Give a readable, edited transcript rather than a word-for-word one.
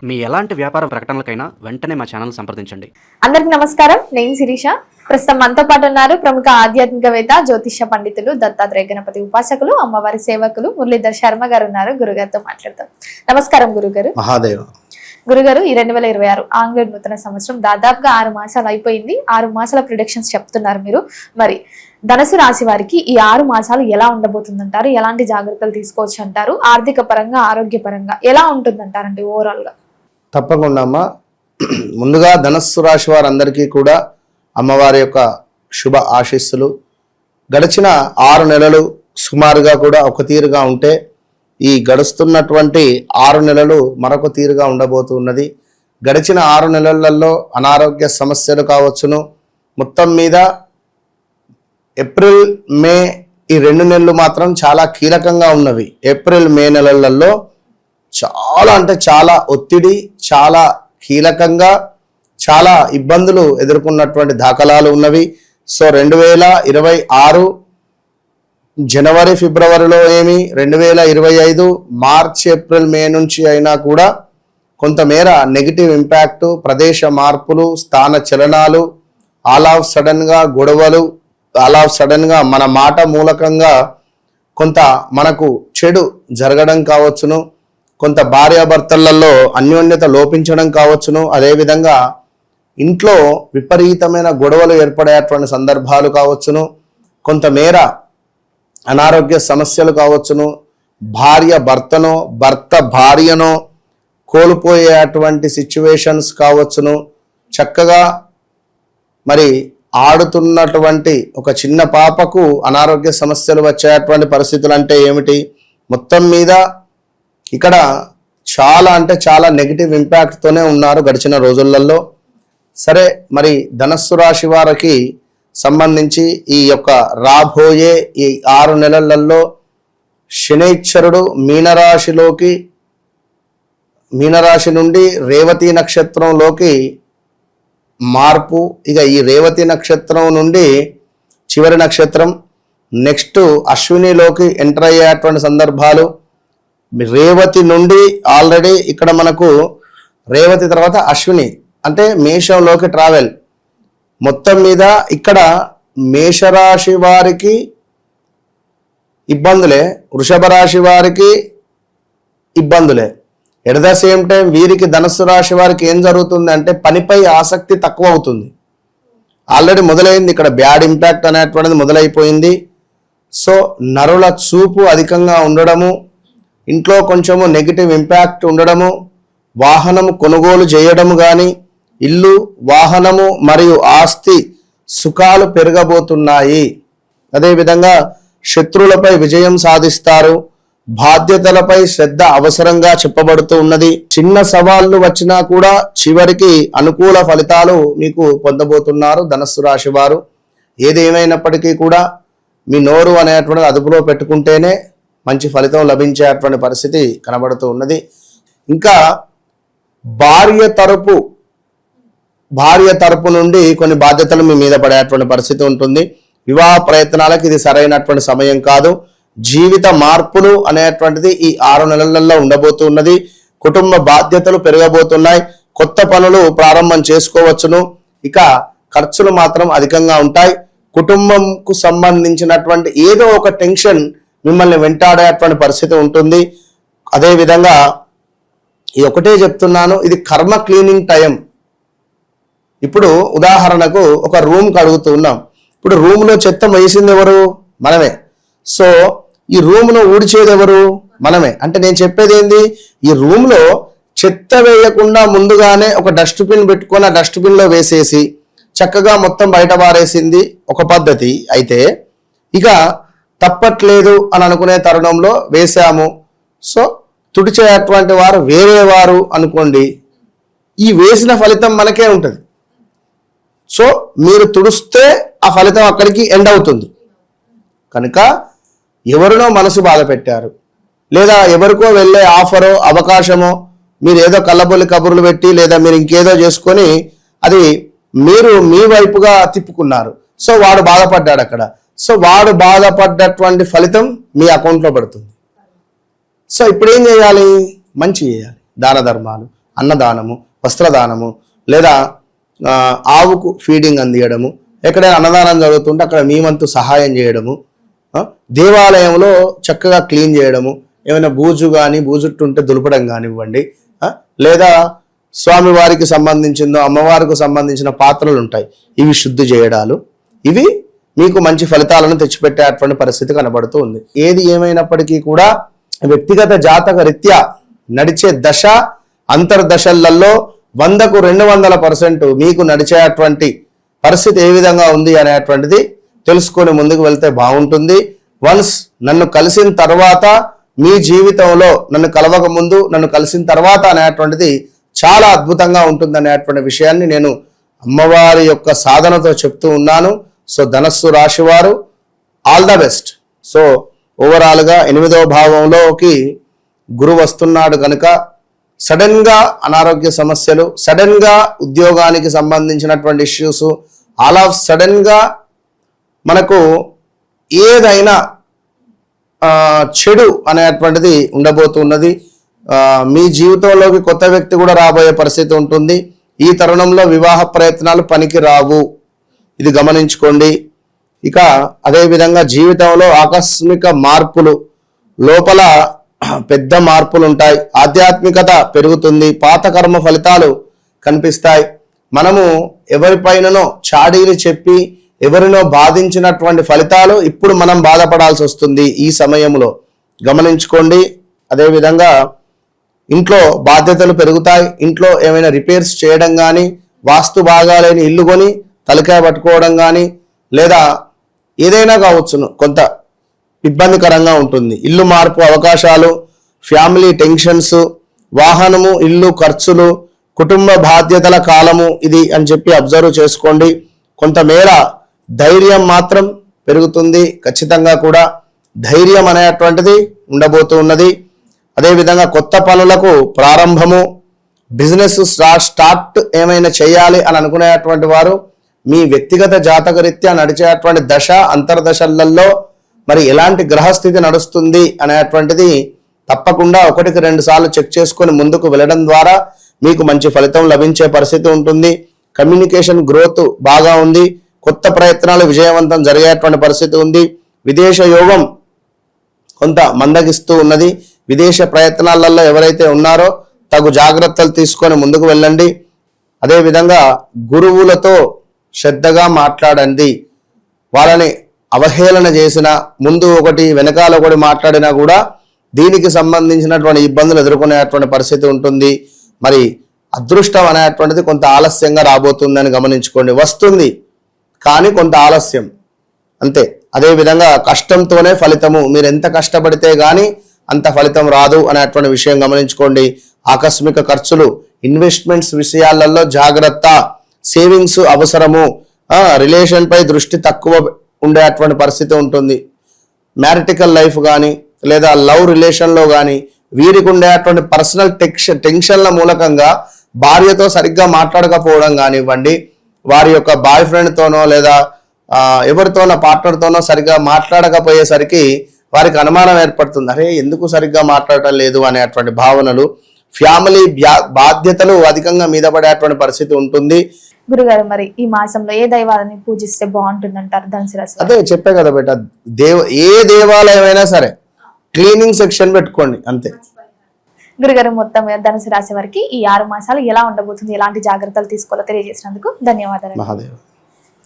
మీ ఎలాంటి వ్యాపార ప్రకటనలకైనా వెంటనే మా ఛానల్ సంప్రదించండి. అందరికి నమస్కారం. నేను శిరీష. ప్రస్తుతం మనతో పాటు ఉన్నారు ప్రముఖ ఆధ్యాత్మికవేత్త, జ్యోతిష్య పండితులు, దత్తాత్రేయ గణపతి ఉపాసకులు, అమ్మవారి సేవకులు మురళీధర్ శర్మ గారు ఉన్నారు. గురుగారితో మాట్లాడతాం. నమస్కారం గురుగారు. మహాదేవ. గురుగారు, ఈ 2026 ఆంగ్ల నూతన సంవత్సరం దాదాపుగా 6 మాసాలు అయిపోయింది. 6 మాసాల ప్రిడిక్షన్స్ చెప్తున్నారు మీరు. మరి ధనుసు రాశి వారికి ఈ 6 మాసాలు ఎలా ఉండబోతుందంటారు? ఎలాంటి జాగ్రత్తలు తీసుకోవచ్చు అంటారు? ఆర్థిక పరంగా, ఆరోగ్య పరంగా ఎలా ఉంటుందంటారండి ఓవరాల్ గా? తప్పకుండా అమ్మా. ముందుగా ధనస్సు రాశి వారందరికీ కూడా అమ్మవారి యొక్క శుభ ఆశీస్సులు. గడిచిన 6 నెలలు సుమారుగా కూడా ఒక తీరుగా ఉంటే ఈ గడుస్తున్నటువంటి 6 నెలలు మరొక తీరుగా ఉండబోతున్నది. గడిచిన 6 నెలలలో అనారోగ్య సమస్యలు కావచ్చును. మొత్తం మీద ఏప్రిల్ మే ఈ 2 నెలలు మాత్రం చాలా కీలకంగా ఉన్నవి. ఏప్రిల్ మే నెలలలో చాలా అంటే చాలా ఒత్తిడి, చాలా కీలకంగా చాలా ఇబ్బందులు ఎదుర్కొన్నటువంటి దాఖలాలు ఉన్నవి. సో 2026 జనవరి ఫిబ్రవరిలో ఏమి, 2025 మార్చ్ ఏప్రిల్ మే నుంచి అయినా కూడా కొంతమేర నెగిటివ్ ఇంపాక్ట్, ప్రదేశ మార్పులు, స్థాన చలనాలు, ఆల్ ఆఫ్ సడన్గా గొడవలు, ఆల్ ఆఫ్ సడన్గా మన మాట మూలకంగా కొంత మనకు చెడు జరగడం కావచ్చును. కొంత భార్యాభర్తలలో అన్యోన్యత లోపించడం కావచ్చును. అదేవిధంగా ఇంట్లో విపరీతమైన గొడవలు ఏర్పడేటువంటి సందర్భాలు కావచ్చును. కొంతమేర అనారోగ్య సమస్యలు కావచ్చును. భార్య భర్తనో, భర్త భార్యనో కోల్పోయేటువంటి సిచ్యువేషన్స్ కావచ్చును. చక్కగా మరి ఆడుతున్నటువంటి ఒక చిన్న పాపకు అనారోగ్య సమస్యలు వచ్చేటువంటి పరిస్థితులు అంటే ఏమిటి? మొత్తం మీద ఇక్కడ చాలా అంటే చాలా నెగిటివ్ ఇంపాక్ట్తోనే ఉన్నారు గడిచిన రోజులలో. సరే, మరి ధనస్సు రాశి వారికి సంబంధించి ఈ యొక్క రాబోయే ఈ 6 నెలలలో శనైశ్వరుడు మీనరాశి నుండి రేవతి నక్షత్రంలోకి మార్పు. ఇక ఈ రేవతి నక్షత్రం నుండి చివరి నక్షత్రం నెక్స్ట్ అశ్వినిలోకి ఎంటర్ అయ్యేటువంటి సందర్భాలు. రేవతి నుండి ఆల్రెడీ ఇక్కడ మనకు రేవతి తర్వాత అశ్విని అంటే మేషంలోకి ట్రావెల్. మొత్తం మీద ఇక్కడ మేషరాశి వారికి ఇబ్బందులే, వృషభ రాశి వారికి ఇబ్బందులే. ఎట్ ద సేమ్ టైం వీరికి ధనుస్సు రాశి వారికి ఏం జరుగుతుంది అంటే పనిపై ఆసక్తి తక్కువ అవుతుంది. ఆల్రెడీ మొదలైంది ఇక్కడ బ్యాడ్ ఇంపాక్ట్ అనేటువంటిది మొదలైపోయింది. సో నరుల చూపు అధికంగా ఉండడము, ఇంట్లో కొంచెము నెగిటివ్ ఇంపాక్ట్ ఉండడము, వాహనము కొనుగోలు చేయడము కానీ, ఇల్లు, వాహనము మరియు ఆస్తి సుఖాలు పెరగబోతున్నాయి. అదేవిధంగా శత్రువులపై విజయం సాధిస్తారు. బాధ్యతలపై శ్రద్ధ అవసరంగా చెప్పబడుతూ ఉన్నది. చిన్న సవాళ్లు వచ్చినా కూడా చివరికి అనుకూల ఫలితాలు మీకు పొందబోతున్నారు ధనస్సు రాశి వారు. ఏదేమైనప్పటికీ కూడా మీ నోరు అనేటువంటిది అదుపులో పెట్టుకుంటేనే మంచి ఫలితం లభించేటువంటి పరిస్థితి కనబడుతూ ఉన్నది. ఇంకా భార్య తరపు నుండి కొన్ని బాధ్యతలు మీ మీద పడేటువంటి పరిస్థితి ఉంటుంది. వివాహ ప్రయత్నాలకు ఇది సరైనటువంటి సమయం కాదు. జీవిత మార్పులు అనేటువంటిది ఈ 6 నెలలలో ఉండబోతున్నది. కుటుంబ బాధ్యతలు పెరగబోతున్నాయి. కొత్త పనులు ప్రారంభం చేసుకోవచ్చును. ఇక ఖర్చులు మాత్రం అధికంగా ఉంటాయి. కుటుంబంకు సంబంధించినటువంటి ఏదో ఒక టెన్షన్ మిమ్మల్ని వెంటాడేటువంటి పరిస్థితి ఉంటుంది. అదేవిధంగా ఇది ఒకటే చెప్తున్నాను, ఇది కర్మ క్లీనింగ్ టైం. ఇప్పుడు ఉదాహరణకు ఒక రూమ్ కడుగుతూ ఉన్నాం. ఇప్పుడు రూమ్లో చెత్త వేసింది ఎవరు? మనమే. సో ఈ రూమ్ను ఊడ్చేది ఎవరు? మనమే. అంటే నేను చెప్పేది ఏంది, ఈ రూమ్లో చెత్త వేయకుండా ముందుగానే ఒక డస్ట్బిన్ పెట్టుకొని ఆ డస్ట్బిన్లో వేసేసి చక్కగా మొత్తం బయట పారేసింది ఒక పద్ధతి అయితే, ఇక తప్పట్లేదు అని అనుకునే తరుణంలో వేసాము. సో తుడిచేటువంటి వారు వేరే వారు అనుకోండి, ఈ వేసిన ఫలితం మనకే ఉంటుంది. సో మీరు తుడిస్తే ఆ ఫలితం అక్కడికి ఎండ్ అవుతుంది. కనుక ఎవరినో మనసు బాధ పెట్టారు, లేదా ఎవరికో వెళ్ళే ఆఫరో అవకాశమో మీరు ఏదో కళ్ళబొల్లి కబుర్లు పెట్టి లేదా మీరు ఇంకేదో చేసుకొని అది మీరు మీ వైపుగా తిప్పుకున్నారు. సో వాడు బాధపడ్డాడు అక్కడ. సో వాడు బాధపడ్డటువంటి ఫలితం మీ అకౌంట్లో పడుతుంది. సో ఇప్పుడు ఏం చేయాలి? మంచి చేయాలి, దాన ధర్మాలు. అన్నదానము, వస్త్రదానము, లేదా ఆవుకు ఫీడింగ్ అందియడము, ఎక్కడైనా అన్నదానం జరుగుతుంటే అక్కడ మీ వంతు సహాయం చేయడము, దేవాలయంలో చక్కగా క్లీన్ చేయడము, ఏమైనా బూజు కానీ బూజుట్టు ఉంటే దులపడం కానివ్వండి, లేదా స్వామివారికి సంబంధించిందో అమ్మవారికి సంబంధించిన పాత్రలు ఉంటాయి, ఇవి శుద్ధి చేయడాలు, ఇవి మీకు మంచి ఫలితాలను తెచ్చిపెట్టేటువంటి పరిస్థితి కనబడుతూ ఉంది. ఏది ఏమైనప్పటికీ కూడా వ్యక్తిగత జాతక రీత్యా నడిచే దశ అంతర్దశలలో 100కు 200% మీకు నడిచేటువంటి పరిస్థితి ఏ విధంగా ఉంది అనేటువంటిది తెలుసుకొని ముందుకు వెళ్తే బాగుంటుంది. వన్స్ నన్ను కలిసిన తర్వాత మీ జీవితంలో నన్ను కలవక ముందు నన్ను కలిసిన తర్వాత అనేటువంటిది చాలా అద్భుతంగా ఉంటుంది అనేటువంటి విషయాన్ని నేను అమ్మవారి యొక్క సాధనతో చెప్తూ ఉన్నాను. సో ధనస్సు రాశి వారు ఆల్ ద బెస్ట్. సో ఓవరాల్గా 8వ భావంలోకి గురువు వస్తున్నాడు కనుక సడన్గా అనారోగ్య సమస్యలు, సడన్గా ఉద్యోగానికి సంబంధించినటువంటి ఇష్యూస్, ఆల్ ఆఫ్ సడన్గా మనకు ఏదైనా చెడు అనేటువంటిది ఉండబోతున్నది. మీ జీవితంలోకి కొత్త వ్యక్తి కూడా రాబోయే పరిస్థితి ఉంటుంది. ఈ తరుణంలో వివాహ ప్రయత్నాలు పనికి రావు, ఇది గమనించుకోండి. ఇక అదేవిధంగా జీవితంలో ఆకస్మిక మార్పులు, లోపల పెద్ద మార్పులు ఉంటాయి, ఆధ్యాత్మికత పెరుగుతుంది, పాత కర్మ ఫలితాలు కనిపిస్తాయి. మనము ఎవరిపైననో చాడీలు చెప్పి ఎవరినో బాధించినటువంటి ఫలితాలు ఇప్పుడు మనం బాధపడాల్సి వస్తుంది ఈ సమయంలో, గమనించుకోండి. అదేవిధంగా ఇంట్లో బాధ్యతలు పెరుగుతాయి. ఇంట్లో ఏమైనా రిపేర్స్ చేయడం కానీ, వాస్తు బాగాలేని ఇల్లు కొని తలకాయ పట్టుకోవడం కానీ, లేదా ఏదైనా కావచ్చును, కొంత ఇబ్బందికరంగా ఉంటుంది. ఇల్లు మార్పు అవకాశాలు, ఫ్యామిలీ టెన్షన్స్, వాహనము, ఇల్లు ఖర్చులు, కుటుంబ బాధ్యతల కాలము ఇది అని చెప్పి అబ్జర్వ్ చేసుకోండి. కొంతమేర ధైర్యం మాత్రం పెరుగుతుంది. ఖచ్చితంగా కూడా ధైర్యం అనేటువంటిది ఉండబోతూ ఉన్నది. అదేవిధంగా కొత్త పనులకు ప్రారంభము, బిజినెస్ స్టార్ట్ ఏమైనా చేయాలి అని అనుకునేటువంటి వారు మీ వ్యక్తిగత జాతక రీత్యా నడిచేటువంటి దశ అంతర్దశలలో మరి ఎలాంటి గ్రహస్థితి నడుస్తుంది అనేటువంటిది తప్పకుండా 1కి 2 సార్లు చెక్ చేసుకొని ముందుకు వెళ్ళడం ద్వారా మీకు మంచి ఫలితం లభించే పరిస్థితి ఉంటుంది. కమ్యూనికేషన్ గ్రోత్ బాగా ఉంది. కొత్త ప్రయత్నాలు విజయవంతం జరిగేటువంటి పరిస్థితి ఉంది. విదేశ యోగం కొంత మందగిస్తూ ఉన్నది. విదేశ ప్రయత్నాలలో ఎవరైతే ఉన్నారో తగు జాగ్రత్తలు తీసుకొని ముందుకు వెళ్ళండి. అదేవిధంగా గురువులతో శ్రద్ధగా మాట్లాడండి. వాళ్ళని అవహేళన చేసిన, ముందు ఒకటి వెనకాల ఒకటి మాట్లాడినా కూడా దీనికి సంబంధించినటువంటి ఇబ్బందులు ఎదుర్కొనేటువంటి పరిస్థితి ఉంటుంది. మరి అదృష్టం అనేటువంటిది కొంత ఆలస్యంగా రాబోతుందని గమనించుకోండి. వస్తుంది కానీ కొంత ఆలస్యం, అంతే. అదేవిధంగా కష్టంతోనే ఫలితము, మీరు ఎంత కష్టపడితే కానీ అంత ఫలితం రాదు అనేటువంటి విషయం గమనించుకోండి. ఆకస్మిక ఖర్చులు, ఇన్వెస్ట్మెంట్స్ విషయాలలో జాగ్రత్త, సేవింగ్స్ అవసరము, రిలేషన్ పై దృష్టి తక్కువ ఉండేటువంటి పరిస్థితి ఉంటుంది. మ్యారిటికల్ లైఫ్ కానీ లేదా లవ్ రిలేషన్లో కానీ వీరికి ఉండేటువంటి పర్సనల్ టెన్షన్ల మూలకంగా భార్యతో సరిగ్గా మాట్లాడకపోవడం కానివ్వండి, వారి యొక్క బాయ్ ఫ్రెండ్తోనో లేదా ఎవరితోనో పార్ట్నర్తోనో సరిగ్గా మాట్లాడకపోయేసరికి వారికి అనుమానం ఏర్పడుతుంది, అరే ఎందుకు సరిగ్గా మాట్లాడటం లేదు అనేటువంటి భావనలు. ఫ్యామిలీ బాధ్యతలు అధికంగా మీద పడేటువంటి పరిస్థితి ఉంటుంది. గురుగారు, మరి ఈ మాసంలో ఏ దైవాలని పూజిస్తే బాగుంటుంది అంటారు ధనుసు రాశి? అదే చెప్పే కదా బేట, ఏ దేవాలయం అయినా సరే క్లీనింగ్ సెక్షన్ పెట్టుకోండి, అంతే. గురుగారు, మొత్తం ధనుసు రాశి వారికి ఈ 6 మాసాలు ఎలా ఉండబోతుంది, ఎలాంటి జాగ్రత్తలు తీసుకోవాలో తెలియజేసినందుకు ధన్యవాదాలు. మహాదేవ్.